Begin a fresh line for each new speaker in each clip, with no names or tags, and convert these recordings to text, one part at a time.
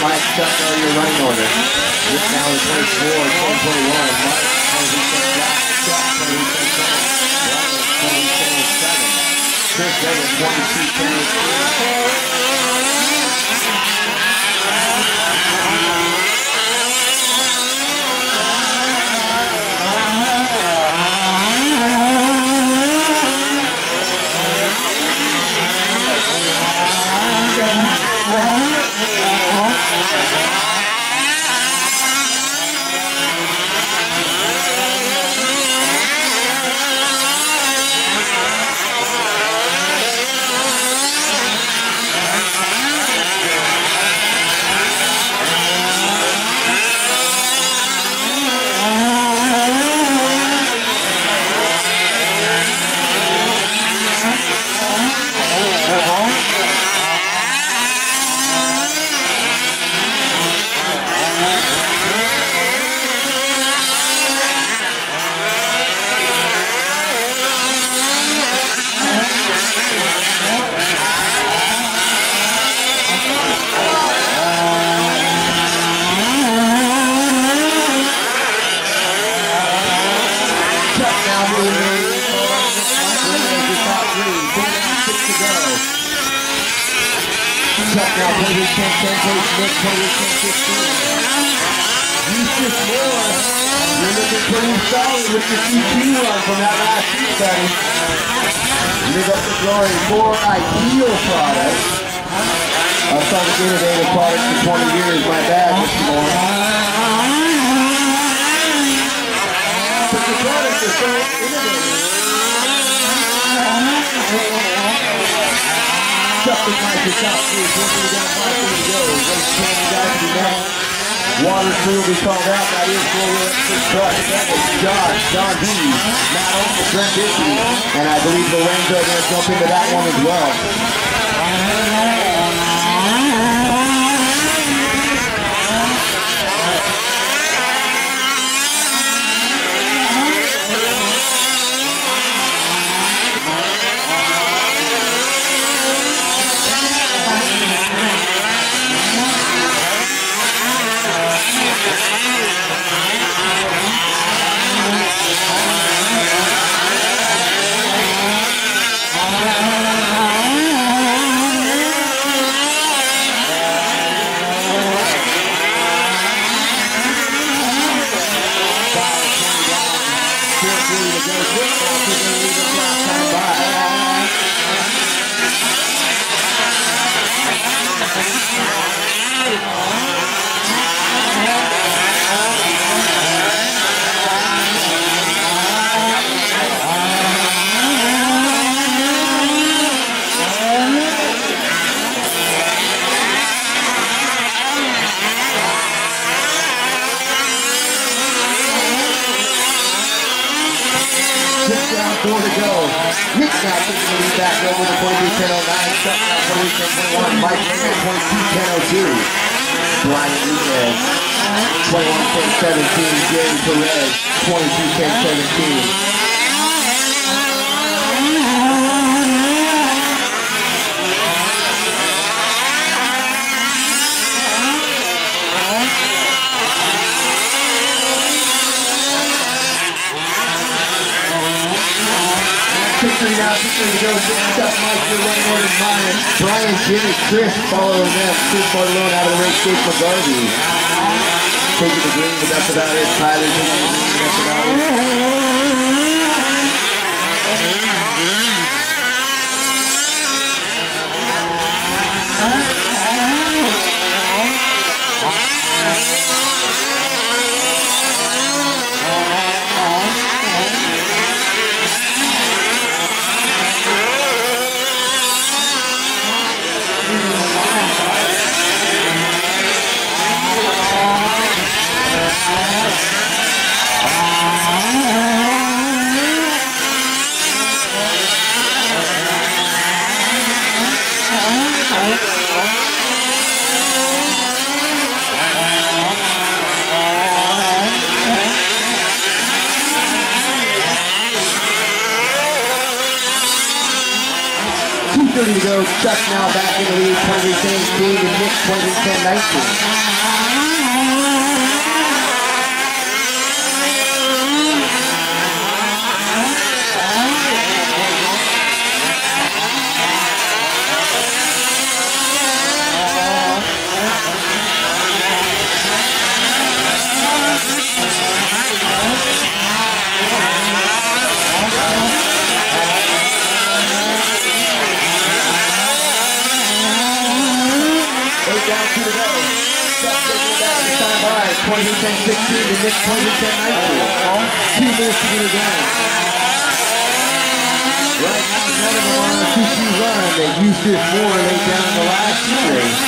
Mike, Chuck, your running order. This now is 24, 10-21. Mike, 20-10, Chris Evans, 22-10. Chuck now, Players 10-10, Coach Nick, Players 10-15. Eustace Moore, you're looking pretty solid with your CP run from that last seat, buddy. Live up to glory for Ideal Products. I've sold the innovative products for 20 years, my bad, Mr. Moore. But the products are so innovative. Chuck with Mike, your top three, 20 down, 5 to go. Race 10, guys, to be next. Waterloo will be called out. That is Gloria Truck. That is Josh, Don B, Matt Olson, Brent Dickey, and I believe Lorenzo is going to jump into that one as well. Four to go. Nick now taking the lead back over to 22-10-09. Chuck now 22-10-21. Mike Lehman 22-10-02. Brian Lehman 21-10-17. Gary Perez 22-10-17. Victory now, victory to go. Chuck, Mike, your running order, Brian, Jimmy, Chris following them. Chris Bartolone out of the race, Dave McGarvey. Taking the green, but that's about it. Tyler taking the green, that's about it. 2 to go. Chuck now back in the lead. 23-17 to Nick 20-10-19. Down 2 to go. Chuck taking it back this time by 20-10-16 to Nick 20-10-19. 2 minutes to get it down. Right now, one of them on a 2-2 run. They used this more late down in the last race.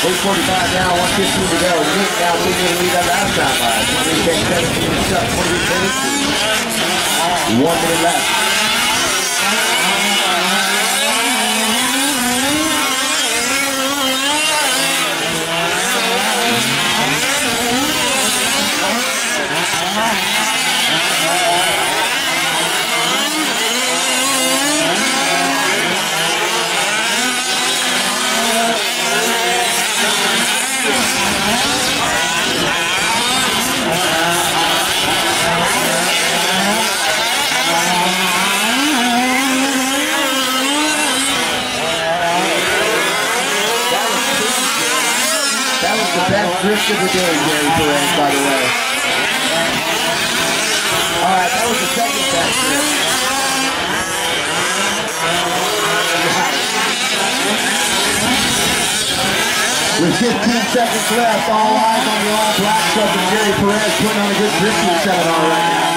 .45 now, 1:15 to go. Nick now taking the lead on the outside line. 20-10-17 to Chuck, 20-10-18. 1 minute left. That was the best drift of the day, Gary Perez, by the way. Alright, that was the second best drift. With 15 seconds left, all eyes on the all-black stuff, and Gary Perez putting on a good drifting seminar right now.